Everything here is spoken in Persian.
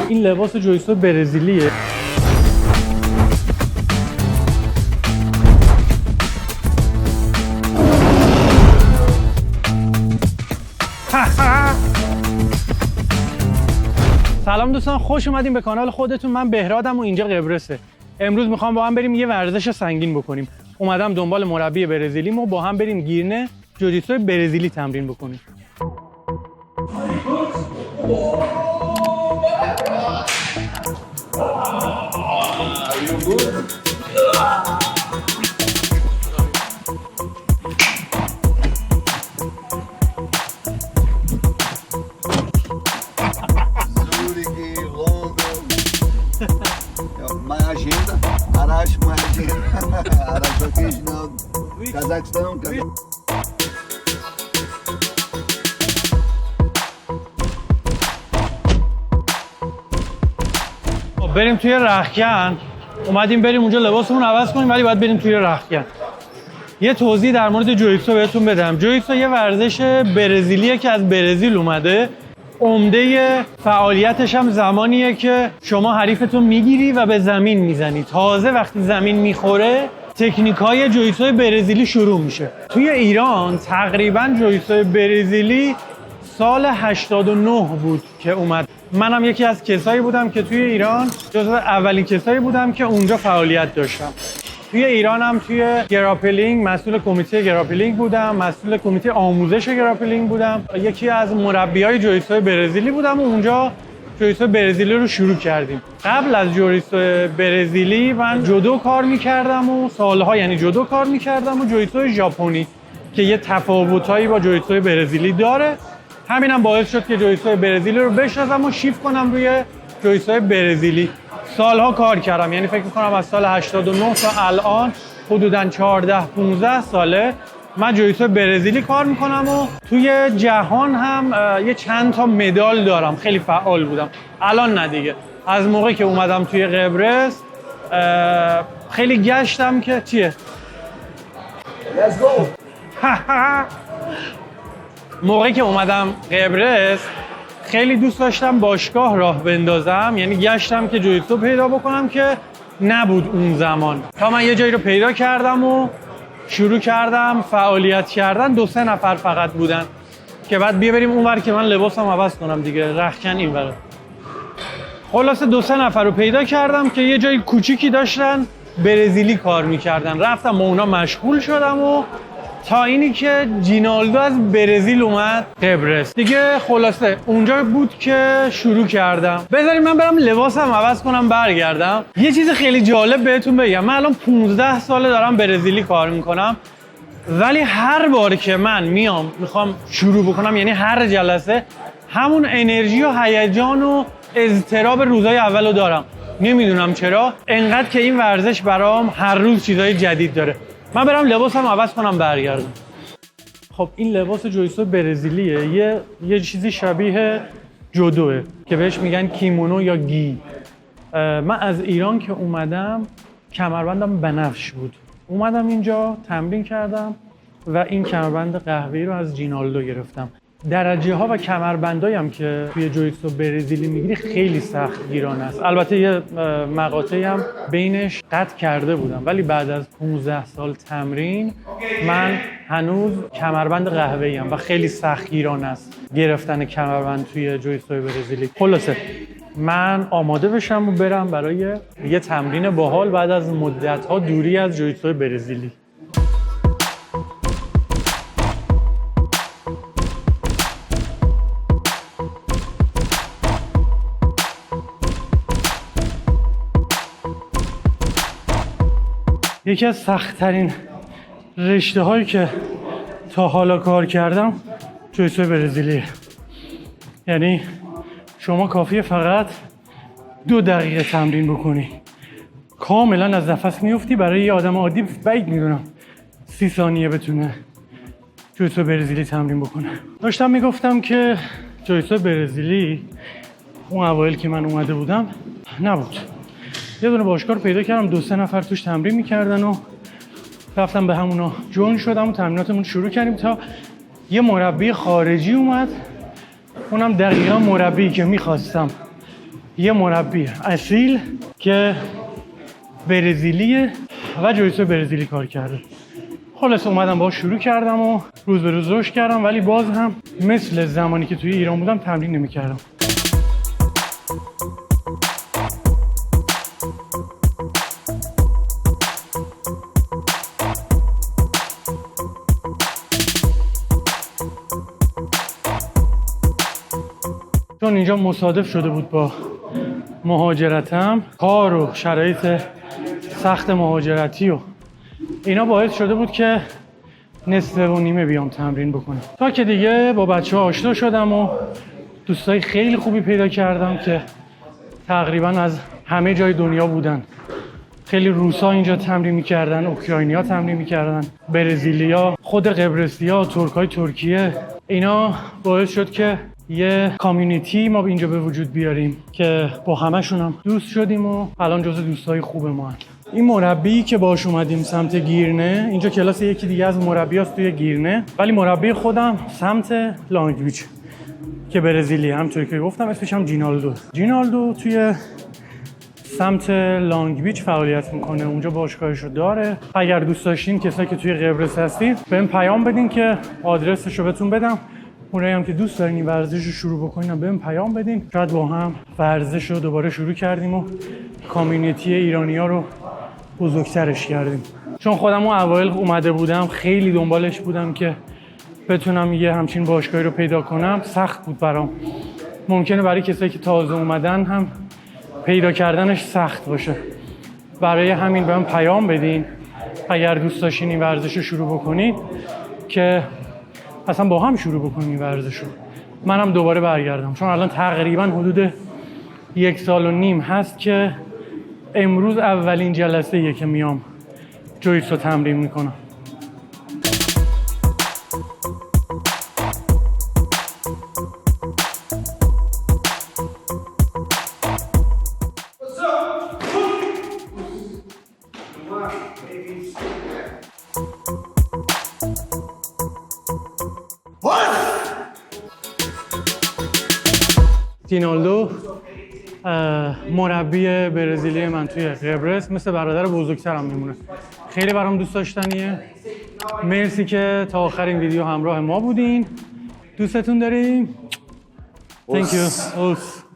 این لباس جویسو برزیلیه. سلام دوستان، خوش اومدین به کانال خودتون. من بهرادم و اینجا قبرسه. امروز میخوام با هم بریم یه ورزش سنگین بکنیم. اومدم دنبال مربی برزیلیم و با هم بریم گیرنه جوجیتسو برزیلی تمرین بکنیم. agenda, Arash, uma agenda. Arash original, Cazaquistão, بریم توی رختکن. اومدیم بریم اونجا لباسمون عوض کنیم، ولی باید بریم توی رختکن. یه توضیح در مورد جوجیتسو بهتون بدم. جوجیتسو یه ورزش برزیلیه که از برزیل اومده. عمده فعالیتش هم زمانیه که شما حریفتون میگیری و به زمین میزنی. تازه وقتی زمین میخوره تکنیکای جوجیتسو برزیلی شروع میشه. توی ایران تقریبا جوجیتسو برزیلی سال 89 بود که اومد. منم یکی از کسایی بودم که توی ایران جزو اولین کسایی بودم که اونجا فعالیت داشتم. توی ایرانم توی گراپلینگ مسئول کمیته گراپلینگ بودم، مسئول کمیته آموزش گراپلینگ بودم. یکی از مربیای جوجیتسو برزیلی بودم و اونجا جوجیتسو برزیلی رو شروع کردیم. قبل از جوجیتسو برزیلی من جودو کار می‌کردم و سالها، یعنی جودو کار می‌کردم و جوجیتسو ژاپنی که یه تفاوتایی با جوجیتسو برزیلی داره. همینم باعث شد که جوجیتسو برزیلی رو بشناسم و شیفت کنم روی جوجیتسو برزیلی. سالها کار کردم، یعنی فکر می‌کنم از سال 89 تا الان حدوداً 14-15 ساله من جوجیتسو برزیلی کار میکنم و توی جهان هم یه چند تا مدال دارم. خیلی فعال بودم. الان نه دیگه. از موقعی که اومدم توی قبرس خیلی گشتم که چیه؟ Let's go! موقعی که اومدم قبرس خیلی دوست داشتم باشگاه راه بندازم، یعنی گشتم که جوجیتسو پیدا بکنم که نبود اون زمان. تا من یه جایی رو پیدا کردم و شروع کردم فعالیت کردن. 2-3 نفر فقط بودن که بعد بیا بریم اونور که من لباسم عوض کنم دیگه. رختکن اینور. خلاصه 2-3 نفر رو پیدا کردم که یه جای کوچیکی داشتن برزیلی کار میکردن. رفتم با اونا مشغول شدم و تا اینی که جینالدو از برزیل اومد قبرس دیگه. خلاصه اونجا بود که شروع کردم. بذارید من برم لباسم عوض کنم برگردم. یه چیز خیلی جالب بهتون بگم. من الان 15 ساله دارم برزیلی کار میکنم، ولی هر بار که من میخوام شروع بکنم، یعنی هر جلسه، همون انرژی و هیجان و اضطراب روزای اولو دارم. نمیدونم چرا انقدر که این ورزش برام هر روز چیزای جدید داره. من برم لباسم عوض کنم برگردم. خب این لباس جوجیتسو برزیلیه. یه چیزی شبیه جودوه که بهش میگن کیمونو یا گی. من از ایران که اومدم کمربندم بنفش بود. اومدم اینجا تمرین کردم و این کمربند قهوه‌ای رو از جینالدو گرفتم. درجه ها و کمربندایی هم که توی جوجیتسو برزیلی میگیری خیلی سخت گیرانه است. البته یه مقاطعی هم بینش قطع کرده بودم، ولی بعد از 15 سال تمرین من هنوز کمربند قهوه‌ای ام و خیلی سخت گیرانه است گرفتن کمربند توی جوجیتسو برزیلی. خلاصه من آماده بشم و برم برای یه تمرین باحال بعد از مدت‌ها دوری از جوجیتسو برزیلی. یکی از سخت‌ترین رشته‌هایی که تا حالا کار کردم جوجیتسو برزیلیه. یعنی شما کافیه فقط 2 دقیقه تمرین بکنی، کاملا از نفس میفتی. برای یه آدم عادی بعید میدونم 30 ثانیه بتونه جوجیتسو برزیلی تمرین بکنه. داشتم میگفتم که جوجیتسو برزیلی اون اوایل که من اومده بودم نبود. یه دونه باشگاه رو پیدا کردم، 2-3 نفر توش تمرین میکردن و رفتم به همونا جوین شدم و تمریناتمون شروع کردیم تا یه مربی خارجی اومد. اونم دقیقا مربی که میخواستم. یه مربی اصیل که برزیلیه و جویسو برزیلی کار کرده. خلاص اومدم باهاش شروع کردم و روز به روز رشد کردم، ولی باز هم مثل زمانی که توی ایران بودم تمرین نمی‌کردم. چون اینجا مصادف شده بود با مهاجرتم، کار و شرایط سخت مهاجرتی و اینا باعث شده بود که نصف و نیمه بیام تمرین بکنم، تا که دیگه با بچه‌ها آشنا شدم و دوستای خیلی خوبی پیدا کردم که تقریبا از همه جای دنیا بودن. خیلی روسا اینجا تمرین می‌کردن، اوکراینیا تمرین می‌کردن، برزیلیا، خود قبرسی‌ها، ترکای ترکیه. اینا باعث شد که یه کامیونیتی ما اینجا به وجود بیاریم که با همشون هم دوست شدیم و الان جزو دوستای خوب ما هست. این مربی که باهاش اومدیم سمت گیرنه، اینجا کلاس یکی دیگه از مربیاست توی گیرنه، ولی مربی خودم سمت لانگ بیچ که برزیلی، همونطوری که گفتم اسمش هم جینالدو توی سمت لانگ بیچ فعالیت میکنه. اونجا باشگاهش رو داره. اگر دوست داشتین کسایی که توی قبرس هستید بهم پیام بدین که آدرسش رو بهتون بدم. اونایی هم که دوست دارین این ورزش رو شروع بکنین بهم پیام بدین. شاید با هم ورزش رو دوباره شروع کردیم و کامیونیتی ایرانی‌ها رو بزرگترش کردیم. چون خودم اون اوایل اومده بودم خیلی دنبالش بودم که بتونم یه همچین باشگاهی رو پیدا کنم. سخت بود برام. ممکنه برای کسایی که تازه اومدن هم پیدا کردنش سخت باشه. برای همین بهم پیام بدین اگر دوست داشتین این ورزش رو شروع بکنید که اصلا با هم شروع بکنیم این ورزش رو. منم دوباره برگردم، چون الان تقریبا حدود 1.5 سال هست که امروز اولین جلسه که میام جویتسو تمرین میکنم. جینالدو مربی برزیلی من توی قبرس، مثل برادر بزرگترم میمونه. خیلی برام دوست داشتنیه. مرسی که تا آخر این ویدیو همراه ما بودین. دوستتون داریم. Thank you.